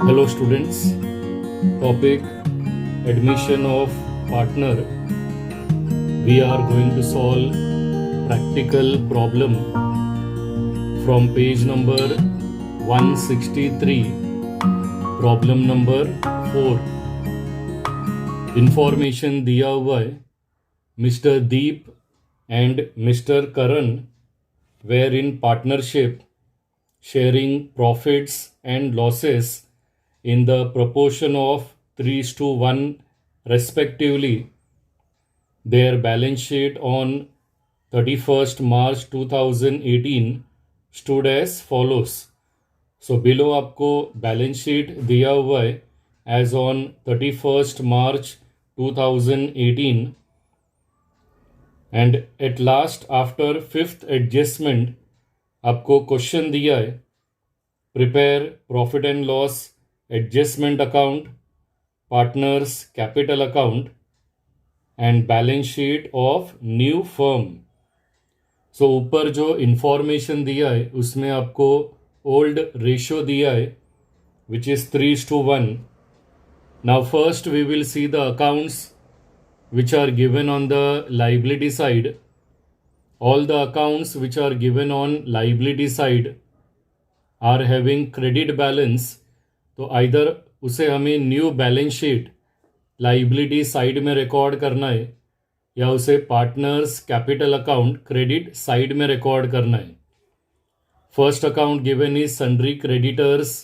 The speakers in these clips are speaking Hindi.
Hello students, topic admission of partner. We are going to solve practical problem from page number 163, problem number 4. Information दिया हुआ है Mr. Deep and Mr. Karan were in partnership sharing profits and losses in the proportion of 3:1 respectively. Their balance sheet on 31st March 2018 stood as follows. So below आपको balance sheet दिया हुआ है as on 31st March 2018 and at last after fifth adjustment आपको क्वेश्चन दिया है prepare profit and loss adjustment account partners capital account and balance sheet of new firm. So ऊपर जो इंफॉर्मेशन दिया है उसमें आपको ओल्ड रेशियो दिया है which is 3:1. Now first we will see the accounts which are given on the liability side. All the accounts which are given on liability side are having credit balance. तो either उसे हमें new balance sheet liability side में रिकॉर्ड करना है या उसे partners capital account credit side में रिकॉर्ड करना है. First account given is sundry creditors,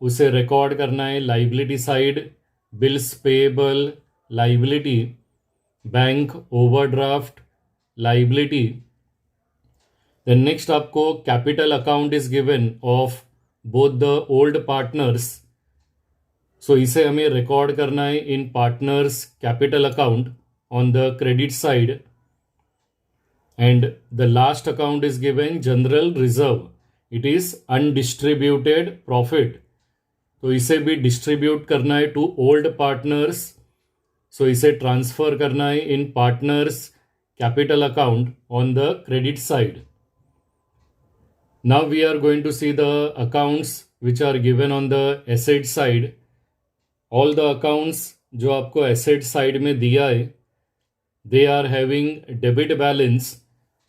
उसे रिकॉर्ड करना है liability side. Bills payable liability, bank overdraft liability. Then next आपको capital account is given of both the old partners. So इसे हमें रिकॉर्ड करना है in partners capital account on the credit side. And the last account is given general reserve. It is undistributed profit. तो इसे भी डिस्ट्रीब्यूट करना है to old partners. So इसे ट्रांसफर करना है in partners capital account on the credit side. Now we are going to see the accounts which are given on the asset side. All the accounts जो आपको asset side में दिया है they are having debit balance.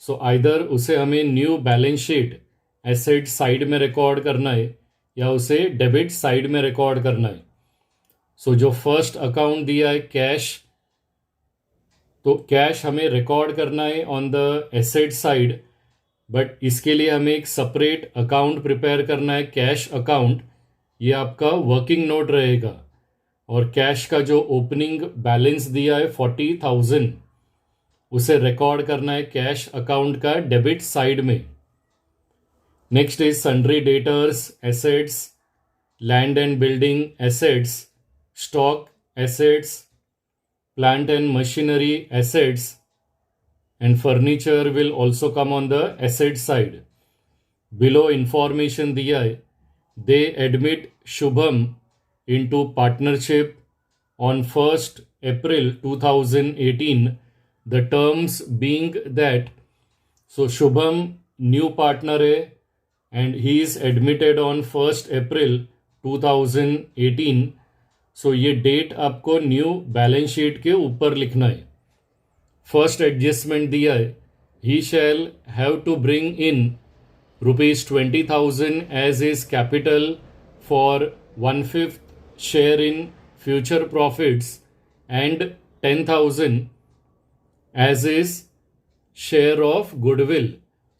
So either उसे हमें new balance sheet asset side में रिकॉर्ड करना है या उसे debit side में रिकॉर्ड करना है. So जो first account दिया है कैश, तो कैश हमें रिकॉर्ड करना है on the asset side, but इसके लिए हमें एक सेपरेट अकाउंट प्रिपेयर करना है कैश अकाउंट. ये आपका वर्किंग नोट रहेगा और कैश का जो ओपनिंग बैलेंस दिया है 40,000 उसे रिकॉर्ड करना है कैश अकाउंट का डेबिट साइड में. Next is sundry debtors assets, land and building assets, stock assets, plant and machinery assets, and furniture will also come on the asset side. Below information दिया है they admit Shubham into partnership on 1st April 2018. The terms being that so Shubham new partner है and he is admitted on 1st April 2018. सो ये डेट आपको न्यू बैलेंस शीट के ऊपर लिखना है. फर्स्ट एडजस्टमेंट दिया है he shall have to bring in ₹20,000 as his capital for 1/5 share in future profits and 10,000 as his share of goodwill.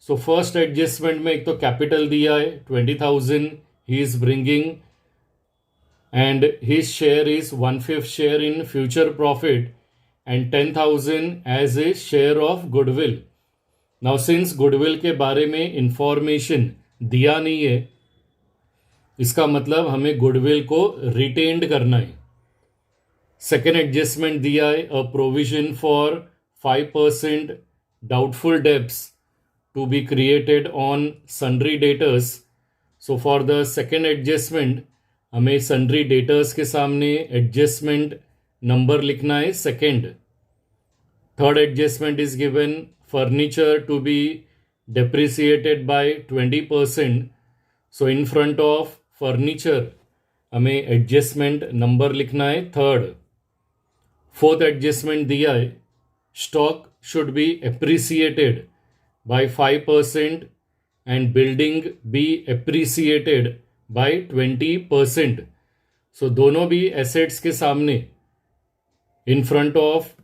So first adjustment में एक तो कैपिटल दिया है 20,000 he is bringing and his share is 1/5 share in future profit and 10,000 as a share of goodwill. Now since goodwill के बारे में information दिया नहीं है, इसका मतलब हमें goodwill को retained करना है. सेकेंड एडजस्टमेंट दिया है a provision for 5% doubtful debts to be created on sundry debtors. So for the second adjustment हमें सन्ड्री डेटर्स के सामने एडजस्टमेंट नंबर लिखना है second. Third adjustment is given furniture to be depreciated by 20%. So in front of furniture हमें एडजस्टमेंट नंबर लिखना है 3rd। 4th एडजस्टमेंट दिया है, stock should be appreciated by 5% and building be appreciated by 20%। So दोनों भी एसेट्स के सामने in front of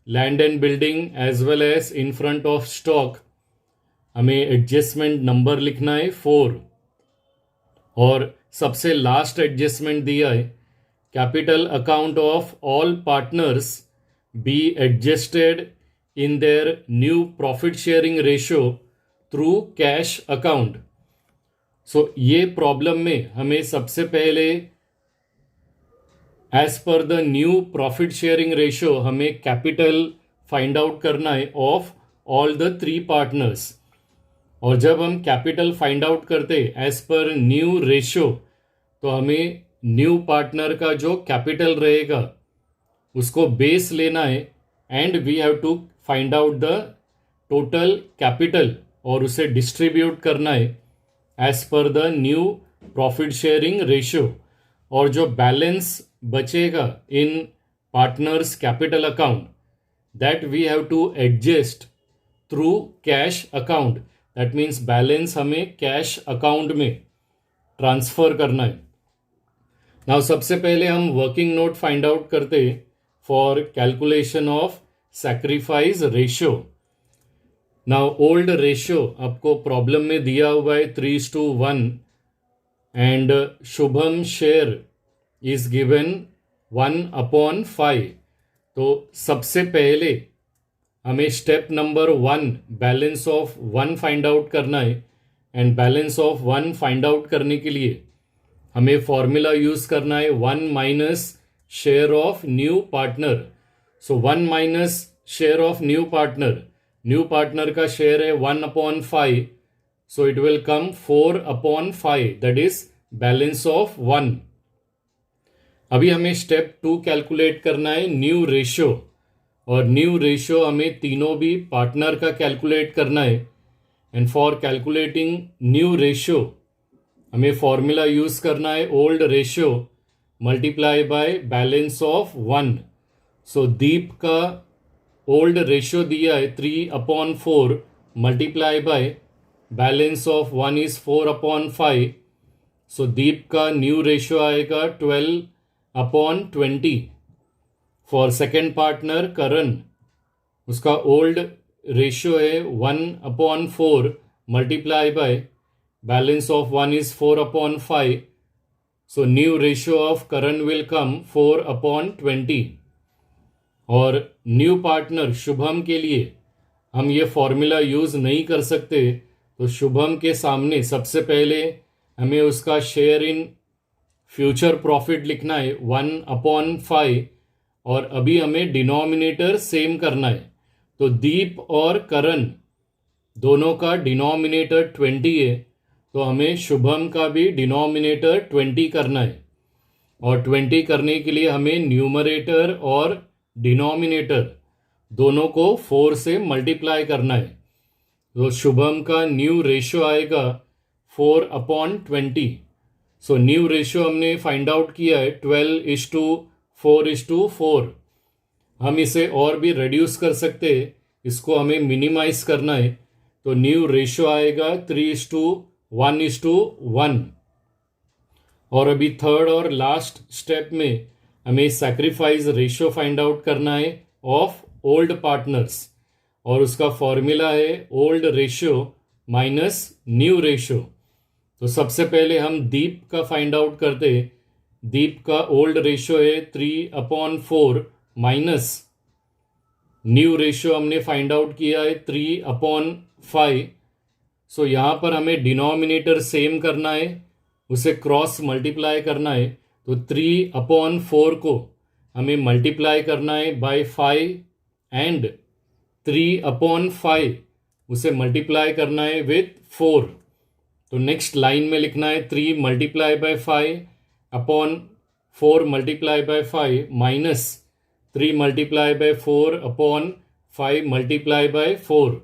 land and building as well as in front of stock हमें एडजस्टमेंट नंबर लिखना है 4। और सबसे लास्ट एडजस्टमेंट दिया है, capital account of all partners be adjusted in their new profit sharing ratio through cash account. So ये प्रॉब्लम में हमें सबसे पहले as per the new profit sharing ratio हमें कैपिटल फाइंड आउट करना है ऑफ ऑल द 3 पार्टनर्स। और जब हम कैपिटल फाइंड आउट करते एज पर न्यू रेशियो, तो हमें न्यू पार्टनर का जो कैपिटल रहेगा उसको बेस लेना है and we have to find out the total capital और उसे डिस्ट्रीब्यूट करना है as per the new profit sharing ratio. और जो बैलेंस बचेगा in partners capital account that we have to adjust through cash account. That means balance हमें कैश अकाउंट में ट्रांसफर करना है। नाउ सबसे पहले हम वर्किंग नोट फाइंड आउट करते for calculation of sacrifice ratio. Now old ratio आपको प्रॉब्लम में दिया हुआ है 3:1 and Shubham share is given 1/5। तो सबसे पहले हमें step number 1 balance of 1 find out करना है and balance of 1 find out करने के लिए हमें फॉर्मूला यूज करना है 1 minus share of new partner. So 1 minus share of new partner का शेयर है 1/5। So it will come 4/5 that is balance of 1। अभी हमें स्टेप 2 कैलकुलेट करना है न्यू रेशियो। और न्यू रेशियो हमें तीनों भी पार्टनर का कैलकुलेट करना है and for calculating new ratio हमें फॉर्मूला यूज करना है old ratio multiply by balance of 1। सो दीप का ओल्ड रेशियो दिया है 3/4 multiply by balance of 1 is 4/5। सो दीप का न्यू रेशियो आएगा 12/20। फॉर सेकेंड पार्टनर करण, उसका ओल्ड रेशियो है 1/4 multiply by balance of 1 is 4/5। So new ratio of Karan will come 4/20। और न्यू पार्टनर शुभम के लिए हम ये फॉर्मूला यूज नहीं कर सकते, तो शुभम के सामने सबसे पहले हमें उसका शेयर इन फ्यूचर प्रॉफिट लिखना है 1/5 और अभी हमें डिनोमिनेटर सेम करना है। तो दीप और करण दोनों का डिनोमिनेटर 20 है, तो हमें शुभम का भी डिनोमिनेटर 20 करना है। और 20 करने के लिए हमें न्यूमरेटर और डिनोमिनेटर दोनों को 4 से मल्टीप्लाई करना है। तो शुभम का न्यू रेशियो आएगा 4/20। सो न्यू रेशियो हमने फाइंड आउट किया है 12:4:4। हम इसे और भी रिड्यूस कर सकते हैं, इसको हमें मिनिमाइज करना है। तो न्यू रेशियो आएगा 3:1:1। और अभी थर्ड और लास्ट स्टेप में हमें सैक्रिफाइस रेशियो फाइंड आउट करना है ऑफ ओल्ड पार्टनर्स और उसका फॉर्मूला है old ratio minus new ratio. तो सबसे पहले हम दीप का फाइंड आउट करते। दीप का ओल्ड रेशियो है 3/4 माइनस न्यू रेशियो हमने फाइंड आउट किया है 3/5। सो यहाँ पर हमें डिनोमिनेटर सेम करना है, उसे क्रॉस मल्टीप्लाई करना है। तो 3/4 को हमें मल्टीप्लाई करना है बाय 5 एंड 3/5 उसे मल्टीप्लाई करना है विथ 4। तो नेक्स्ट लाइन में लिखना है 3 multiply by 5/4 multiply by 5 minus 3 multiply by 4/5 multiply by 4।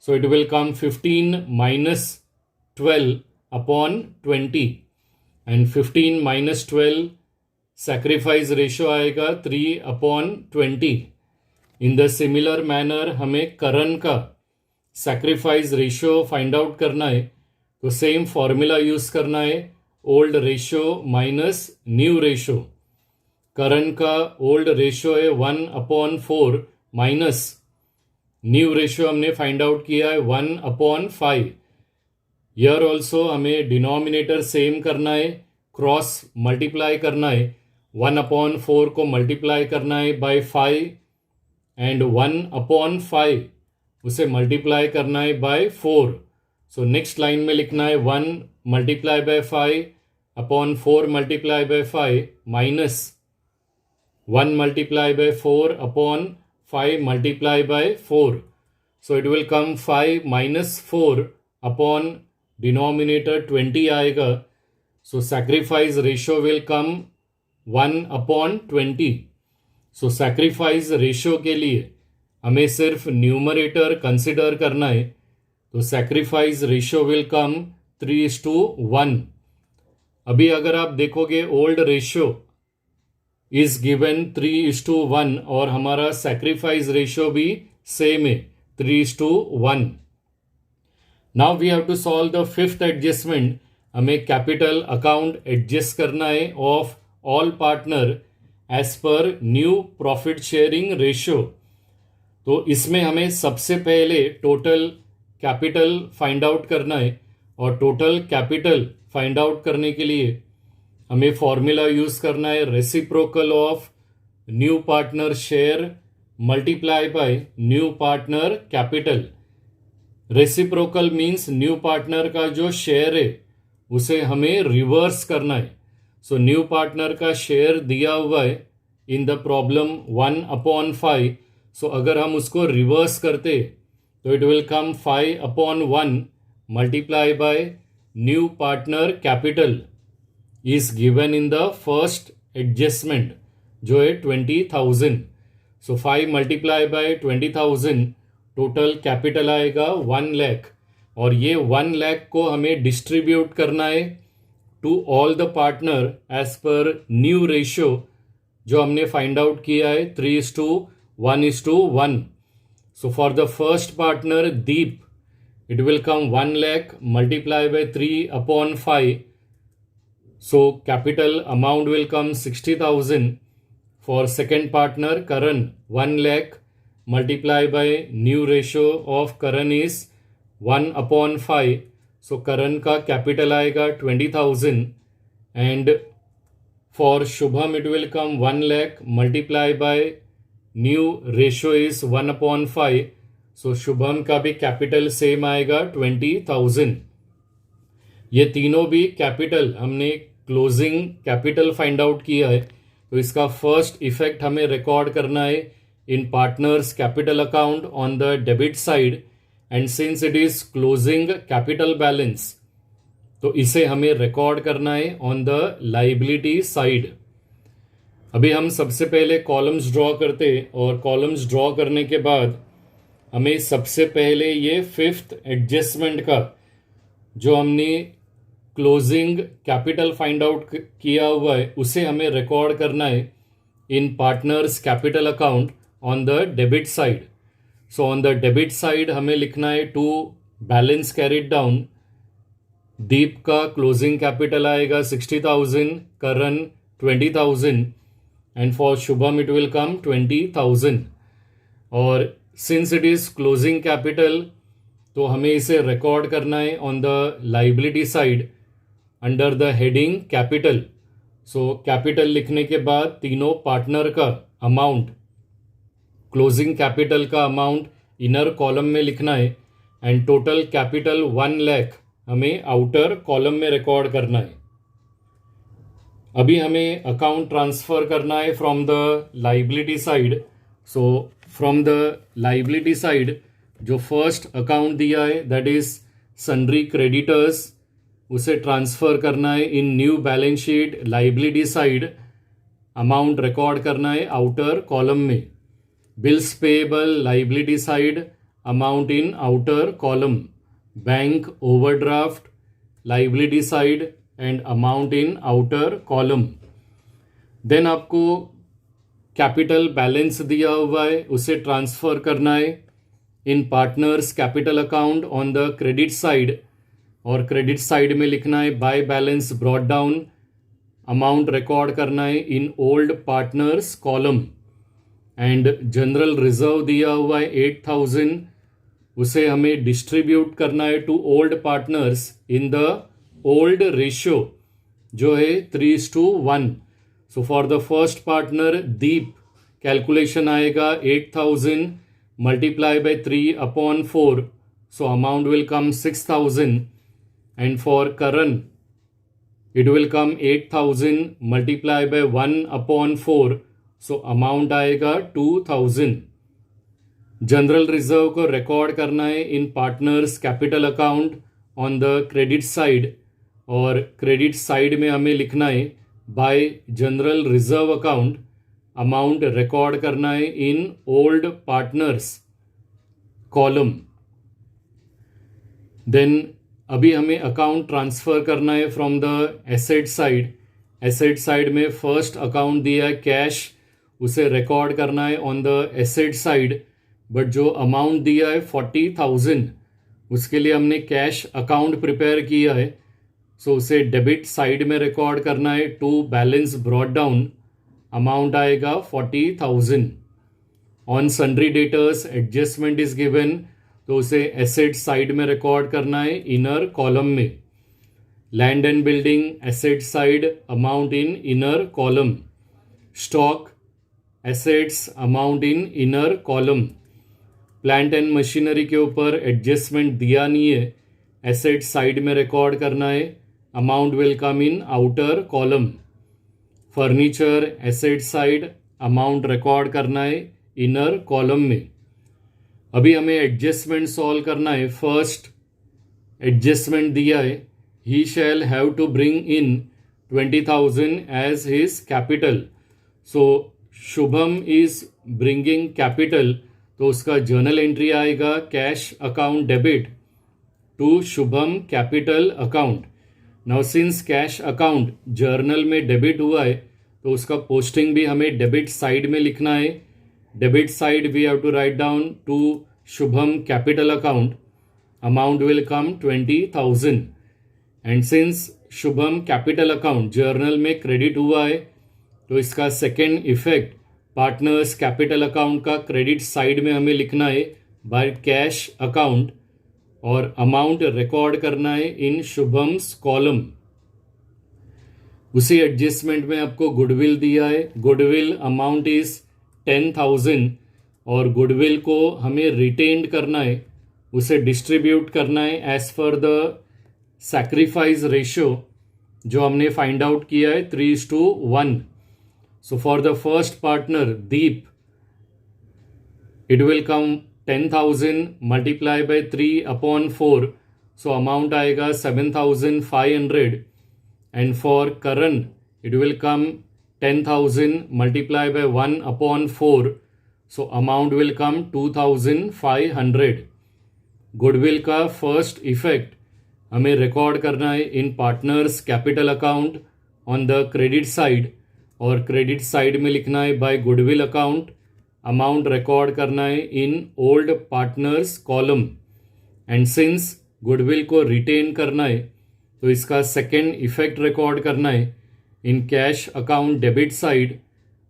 So it will come 15 minus 12/20. And 15 minus 12 sacrifice ratio आएगा 3/20। इन द सिमिलर मैनर हमें करंट का सैक्रिफाइस रेशियो फाइंड आउट करना है, तो सेम फॉर्मूला यूज करना है, old ratio minus new ratio. Current का ओल्ड रेशियो है 1/4 माइनस न्यू रेशियो हमने फाइंड आउट किया है 1/5। यर ऑल्सो हमें डिनोमिनेटर सेम करना है, क्रॉस मल्टीप्लाई करना है, 1/4 को मल्टीप्लाई करना है बाय 5 एंड 1/5 उसे मल्टीप्लाई करना है बाय 4। सो नेक्स्ट लाइन में लिखना है 1 multiply by 5/4 multiply by 5 minus 1 multiply by 4 upon 5 multiply by 4. So it will come 5 minus 4 upon denominator 20 आएगा. So sacrifice ratio will come 1/20. So sacrifice ratio के लिए हमें सिर्फ न्यूमरेटर कंसिडर करना है, तो sacrifice ratio will come 3:1. अभी अगर आप देखोगे ओल्ड रेशियो इज गिवन 3:1 और हमारा सैक्रिफाइस रेशियो भी सेम है 3:1। Now we have to solve the fifth adjustment. हमें कैपिटल अकाउंट एडजस्ट करना है of all partner as per new profit sharing ratio. तो इसमें हमें सबसे पहले टोटल कैपिटल फाइंड आउट करना है, और टोटल कैपिटल फाइंड आउट करने के लिए हमें फॉर्मूला यूज करना है reciprocal of new partner share multiply by new partner capital. Reciprocal means new partner का जो शेयर है उसे हमें रिवर्स करना है। सो न्यू पार्टनर का शेयर दिया हुआ है इन द प्रॉब्लम 1/5। सो अगर हम उसको रिवर्स करते तो it will come 5/1 multiply by new partner capital is given in the first adjustment जो है 20,000। so 5 multiply by 20,000 total capital आएगा 1 लाख, और ये 1 लाख को हमें डिस्ट्रीब्यूट करना है to all the partner as per new ratio जो हमने फाइंड आउट किया है 3:1:1। so for the first partner Deep it will come 1 lakh multiply by 3/5। So capital amount will come 60,000. For second partner Karan 1 lakh multiply by new ratio of Karan is 1/5. So Karan का capital आएगा 20,000 and for Shubham it will come 1 lakh multiply by new ratio is 1/5. So Shubham का भी capital same आएगा 20,000। ये तीनों भी कैपिटल हमने क्लोजिंग कैपिटल फाइंड आउट किया है, तो इसका फर्स्ट इफेक्ट हमें रिकॉर्ड करना है in partners capital account on the debit side, and since it is closing capital balance तो इसे हमें रिकॉर्ड करना है ऑन द लाइबिलिटी साइड। अभी हम सबसे पहले कॉलम्स ड्रॉ करते, और कॉलम्स ड्रॉ करने के बाद हमें सबसे पहले ये फिफ्थ एडजस्टमेंट का जो हमने क्लोजिंग कैपिटल फाइंड आउट किया हुआ है उसे हमें रिकॉर्ड करना है in partners capital account on the debit side. So on the debit side हमें लिखना है to balance carried down. Deep का क्लोजिंग कैपिटल आएगा 60,000, Karan 20,000 and for Shubham it will come 20,000। और since it is closing capital तो हमें इसे रिकॉर्ड करना है on the liability side under the heading capital. So capital लिखने के बाद तीनों पार्टनर का अमाउंट, क्लोजिंग कैपिटल का अमाउंट इनर कॉलम में लिखना है, एंड टोटल कैपिटल 1 लाख हमें आउटर कॉलम में रिकॉर्ड करना है। अभी हमें अकाउंट ट्रांसफर करना है from the liability side. So from the liability side जो फर्स्ट अकाउंट दिया है दैट इज सन्ड्री क्रेडिटर्स, उसे ट्रांसफर करना है in new balance sheet liability side, amount record करना है आउटर कॉलम में। Bills payable liability side, amount in outer column. Bank overdraft liability side, and amount in outer column. Then आपको कैपिटल बैलेंस दिया हुआ है, उसे ट्रांसफर करना है in partners capital account on the credit side, और क्रेडिट साइड में लिखना है by balance brought down, amount record करना है in old partners column. And general reserve दिया हुआ है 8,000, उसे हमें डिस्ट्रीब्यूट करना है to old partners in the old ratio जो है 3:1। So for the first partner Deep calculation आएगा 8,000 multiply by 3/4, so amount will come 6,000। And for Karan it will come 8,000 multiply by 1/4, so amount आएगा 2,000। जनरल रिजर्व को रिकॉर्ड करना है in partners capital account on the credit side, और क्रेडिट साइड में हमें लिखना है by general reserve account, amount record करना है in old partners column. Then अभी हमें अकाउंट ट्रांसफ़र करना है from the asset side. Asset side में फर्स्ट अकाउंट दिया है कैश, उसे रिकॉर्ड करना है on the asset side, but जो अमाउंट दिया है 40,000, उसके लिए हमने कैश अकाउंट प्रिपेयर किया है, सो उसे डेबिट साइड में रिकॉर्ड करना है to balance brought down, amount आएगा 40,000। On sundry debtors adjustment is given, तो उसे एसेट साइड में रिकॉर्ड करना है इनर कॉलम में। Land and building asset side, amount in inner column. Stock assets, amount in inner column. Plant and machinery के ऊपर एडजस्टमेंट दिया नहीं है, एसेट साइड में रिकॉर्ड करना है, amount will come in outer column. Furniture asset side, amount record करना है इनर कॉलम में। अभी हमें एडजस्टमेंट सॉल्व करना है। फर्स्ट एडजस्टमेंट दिया है, he shall have to bring in 20,000 as his capital. So Shubham is bringing capital, तो उसका जर्नल एंट्री आएगा cash account debit to Shubham capital account. Now since cash account journal में डेबिट हुआ है, तो उसका पोस्टिंग भी हमें डेबिट साइड में लिखना है। Debit side we have to write down to Shubham capital account, amount will come 20,000। and since Shubham capital account journal में क्रेडिट हुआ है, तो इसका second effect partners capital account का क्रेडिट साइड में हमें लिखना है बाय कैश अकाउंट, और अमाउंट रिकॉर्ड करना है इन शुभम्स कॉलम। उसी एडजस्टमेंट में आपको गुडविल दिया है, गुडविल अमाउंट इज 10,000, और गुडविल को हमें रिटेन्ड करना है, उसे डिस्ट्रीब्यूट करना है as per the sacrifice ratio जो हमने फाइंड आउट किया है 3:1। So for the first partner Deep it will come 10,000 multiply by 3/4, so amount आएगा 7,500। And for Karan it will come 10,000 multiply by 1/4, so amount will come 2,500। Goodwill का फर्स्ट इफेक्ट हमें रिकॉर्ड करना है in partners capital account on the credit side, और क्रेडिट साइड में लिखना है by goodwill account, amount record करना है in old partners column. And since goodwill को रिटेन करना है, तो इसका सेकेंड इफेक्ट रिकॉर्ड करना है in cash account debit side,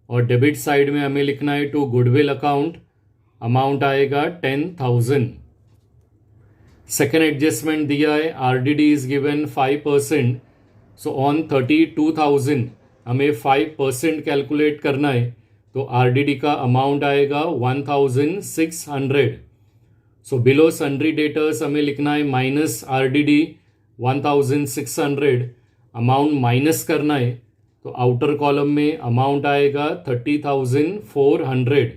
और डेबिट साइड में हमें लिखना है टू गुडविल अकाउंट, अमाउंट आएगा 10,000। सेकेंड एडजस्टमेंट दिया है, RDD is given 5%, so on 32,000 हमें 5% कैलकुलेट करना है, तो आरडीडी का अमाउंट आएगा 1,600। सो बिलो सन्ड्री डेटर्स हमें लिखना है माइनस आरडीडी 1,600, अमाउंट माइनस करना है, तो आउटर कॉलम में अमाउंट आएगा 30,400।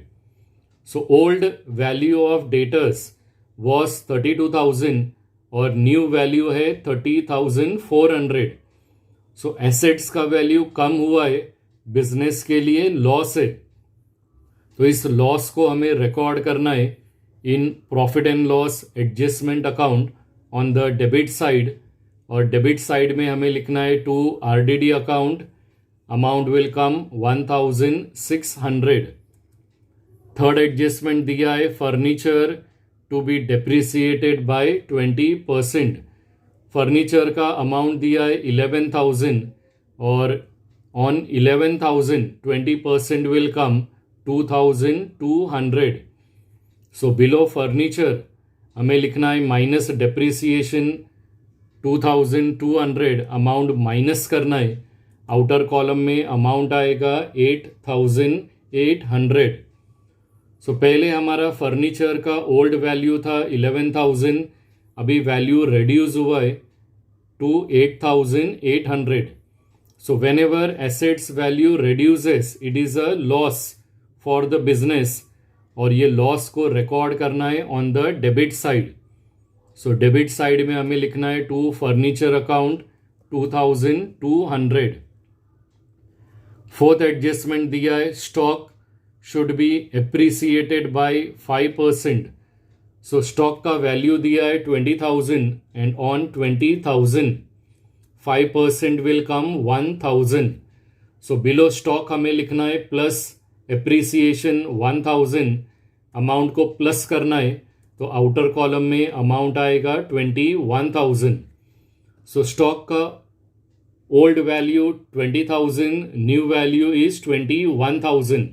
So old value of debtors was 32,000 और न्यू वैल्यू है 30,400। सो एसेट्स का वैल्यू कम हुआ है, बिजनेस के लिए लॉस है, तो इस लॉस को हमें रिकॉर्ड करना है in profit and loss adjustment account on the debit side, और डेबिट साइड में हमें लिखना है to RDD account, amount will come 1600। Third adjustment दिया है furniture to be depreciated by 20%। Furniture का अमाउंट दिया है 11,000 और on 11,000 20% will come 2,200। So below furniture हमें लिखना है माइनस डेप्रिसिएशन 2,200, अमाउंट माइनस करना है। आउटर कॉलम में अमाउंट आएगा 8,800। सो पहले हमारा फर्नीचर का ओल्ड वैल्यू था 11,000, अभी वैल्यू रिड्यूस हुआ है to 8,800। So whenever assets value reduces it is a loss for the business, और ये लॉस को रिकॉर्ड करना है on the debit side. So debit side में हमें लिखना है to furniture account 2,200। Fourth adjustment दिया है stock should be appreciated by 5%। So stock का वैल्यू दिया है 20,000 and on 20,000 5% will come 1,000। So below stock हमें लिखना है प्लस एप्रिसिएशन 1,000, अमाउंट को प्लस करना है तो आउटर कॉलम में अमाउंट आएगा 21,000। सो स्टॉक का old value 20,000, new value is 21,000।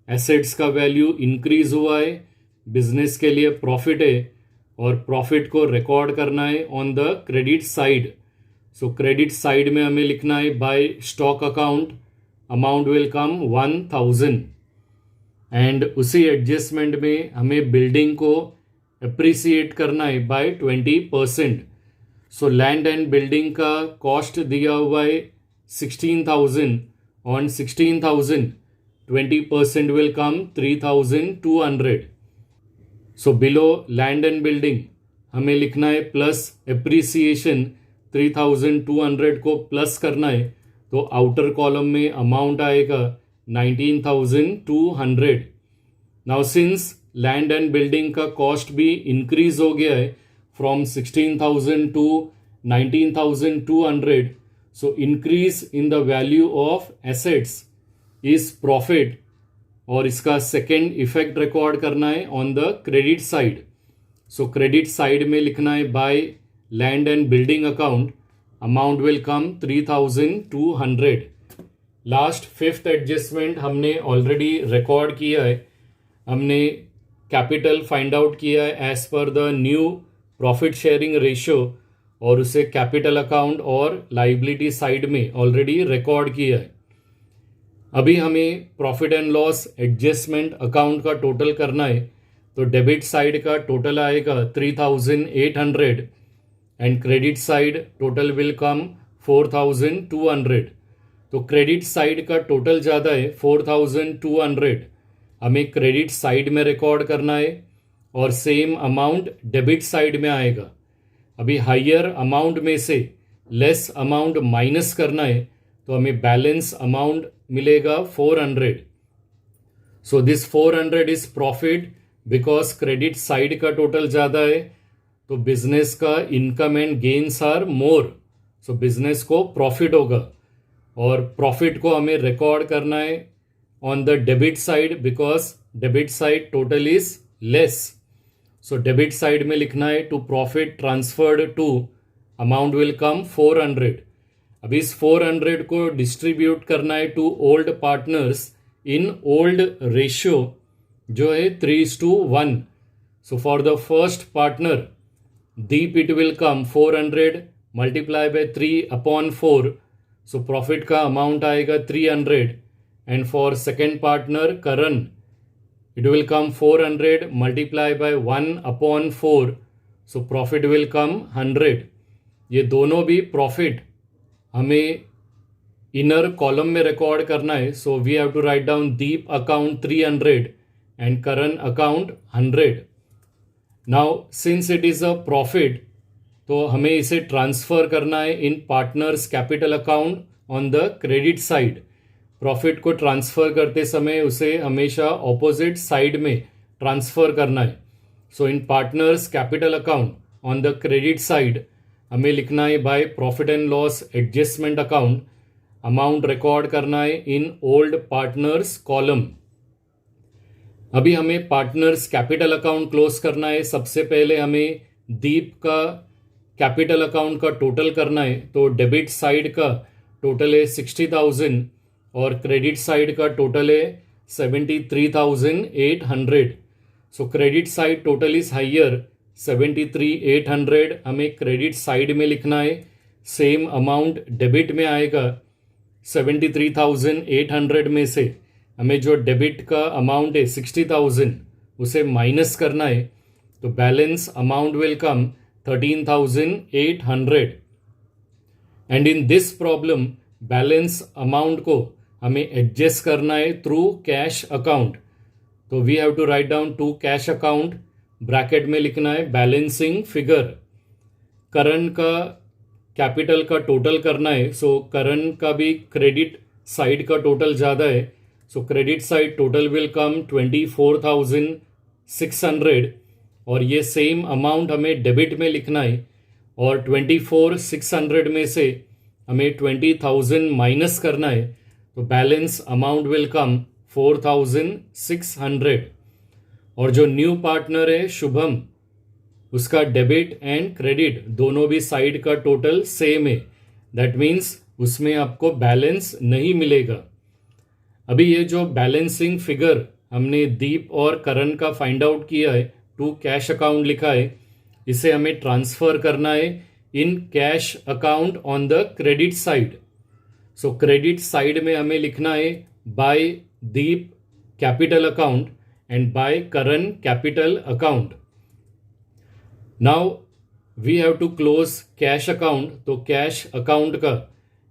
Assets का वैल्यू इंक्रीज हुआ है, बिजनेस के लिए प्रॉफिट है और प्रॉफिट को रिकॉर्ड करना है on the credit side. So credit side में हमें लिखना है by stock account, amount will come 1,000। And उसी एडजस्टमेंट में हमें बिल्डिंग को अप्रिसिएट करना है by 20%। So land and building का कॉस्ट दिया हुआ है 16,000, on 16,000 20% will come 3,200। So below land and building हमें लिखना है प्लस एप्रिसिएशन 3,200 को प्लस करना है तो आउटर कॉलम में अमाउंट आएगा 19,200। Now since land and building का कॉस्ट भी इंक्रीज हो गया है from 16,000 to 19,200, so increase in the value of assets is profit, और इसका सेकेंड इफेक्ट रिकॉर्ड करना है on the credit side. So credit side में लिखना है by land and building account, amount will come 3,200। Last fifth adjustment हमने ऑलरेडी रिकॉर्ड किया है। हमने कैपिटल फाइंड आउट किया है as per the new profit sharing ratio, और उसे कैपिटल अकाउंट और लाइबिलिटी साइड में ऑलरेडी रिकॉर्ड किया है। अभी हमें profit and loss adjustment account का टोटल करना है, तो डेबिट साइड का टोटल आएगा 3,800 and credit side total will come 4,200। तो क्रेडिट साइड का टोटल ज़्यादा है 4,200, हमें क्रेडिट साइड में रिकॉर्ड करना है और सेम अमाउंट डेबिट साइड में आएगा। अभी हायर अमाउंट में से लेस अमाउंट माइनस करना है तो हमें बैलेंस अमाउंट मिलेगा 400। So this 400 is profit because credit side का टोटल ज़्यादा है, तो बिजनेस का income and gains are more, so business को प्रॉफिट होगा, और प्रॉफिट को हमें रिकॉर्ड करना है on the debit side because debit side total is less. So debit side में लिखना है to profit transferred to, amount will come 400। अब इस 400 को डिस्ट्रीब्यूट करना है to old partners in old ratio जो है 3:1। So for the first partner Deep it will come 400 multiply by 3/4, so profit का अमाउंट आएगा 300, and for second partner Karan it will come 400 multiply by 1/4, so profit will come 100। ये दोनों भी प्रॉफिट हमें इनर कॉलम में रिकॉर्ड करना है, so we have to write down Deep account 300 and Karan account 100। Now since it is a profit तो हमें इसे ट्रांसफ़र करना है in partners capital account on the credit side. Profit को ट्रांसफ़र करते समय उसे हमेशा ऑपोजिट साइड में ट्रांसफ़र करना है। So in partners capital account on the credit side हमें लिखना है by profit and loss adjustment account, amount record करना है इन ओल्ड पार्टनर्स कॉलम। अभी हमें पार्टनर्स कैपिटल अकाउंट क्लोज करना है। सबसे पहले हमें दीप का कैपिटल अकाउंट का टोटल करना है। तो डेबिट साइड का टोटल है 60,000 और क्रेडिट साइड का टोटल है 73,800। सो credit side total is higher 73,800, हमें क्रेडिट साइड में लिखना है। सेम अमाउंट डेबिट में आएगा 73,800 में से हमें जो डेबिट का अमाउंट है 60,000 उसे माइनस करना है। तो balance amount will come 13,800 and in this problem balance amount को हमें एडजस्ट करना है थ्रू कैश अकाउंट। तो we have to write down to cash account, bracket में लिखना है बैलेंसिंग फिगर। करंट का कैपिटल का टोटल करना है। सो करंट का भी क्रेडिट साइड का टोटल ज़्यादा है। सो क्रेडिट साइड टोटल विल कम 24,600 और ये सेम अमाउंट हमें डेबिट में लिखना है और 24,600 में से हमें 20,000 माइनस करना है। तो बैलेंस अमाउंट विल कम 4,600 और जो न्यू पार्टनर है शुभम, उसका डेबिट एंड क्रेडिट दोनों भी साइड का टोटल सेम है। दैट मीन्स उसमें आपको बैलेंस नहीं मिलेगा। अभी ये जो बैलेंसिंग फिगर हमने दीप और करण का फाइंड आउट किया है, टू कैश अकाउंट लिखा है, इसे हमें ट्रांसफर करना है in cash account on the credit side. So credit side में हमें लिखना है by Deep capital account and by Karan capital account. Now we have to close cash account. तो कैश अकाउंट का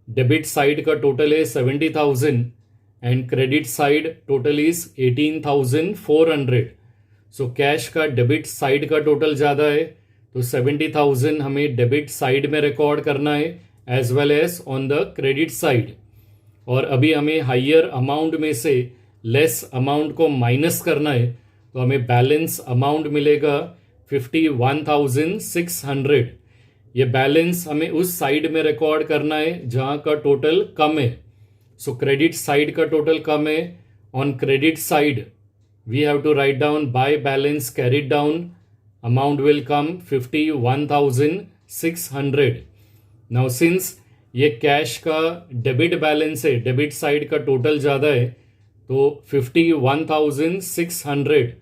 डेबिट साइड का टोटल है 70,000 and credit side total is 18,400। So cash का डेबिट साइड का टोटल ज़्यादा है तो 70,000 हमें डेबिट साइड में रिकॉर्ड करना है as well as on the credit side. और अभी हमें हाइयर अमाउंट में से लेस अमाउंट को माइनस करना है। तो हमें बैलेंस अमाउंट मिलेगा 51,600। ये बैलेंस हमें उस साइड में रिकॉर्ड करना है जहाँ का टोटल कम है। सो क्रेडिट साइड का टोटल कम है। On credit side we have to write down by balance carried down, amount will come 51,600। Now since ये कैश का डेबिट बैलेंस है, डेबिट साइड का टोटल ज़्यादा है, तो 51,600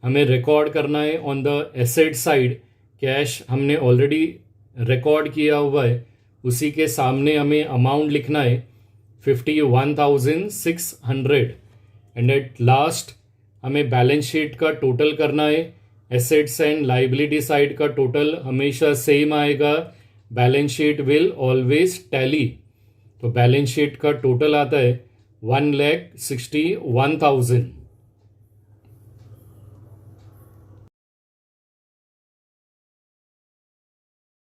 हमें रिकॉर्ड करना है on the asset side. Cash हमने ऑलरेडी रिकॉर्ड किया हुआ है, उसी के सामने हमें अमाउंट लिखना है 51,600 एंड एट लास्ट हमें बैलेंस शीट का टोटल करना है। एसेट्स एंड लाइबिलिटी साइड का टोटल हमेशा सेम आएगा। Balance sheet will always tally. तो बैलेंस शीट का टोटल आता है 1,61,000।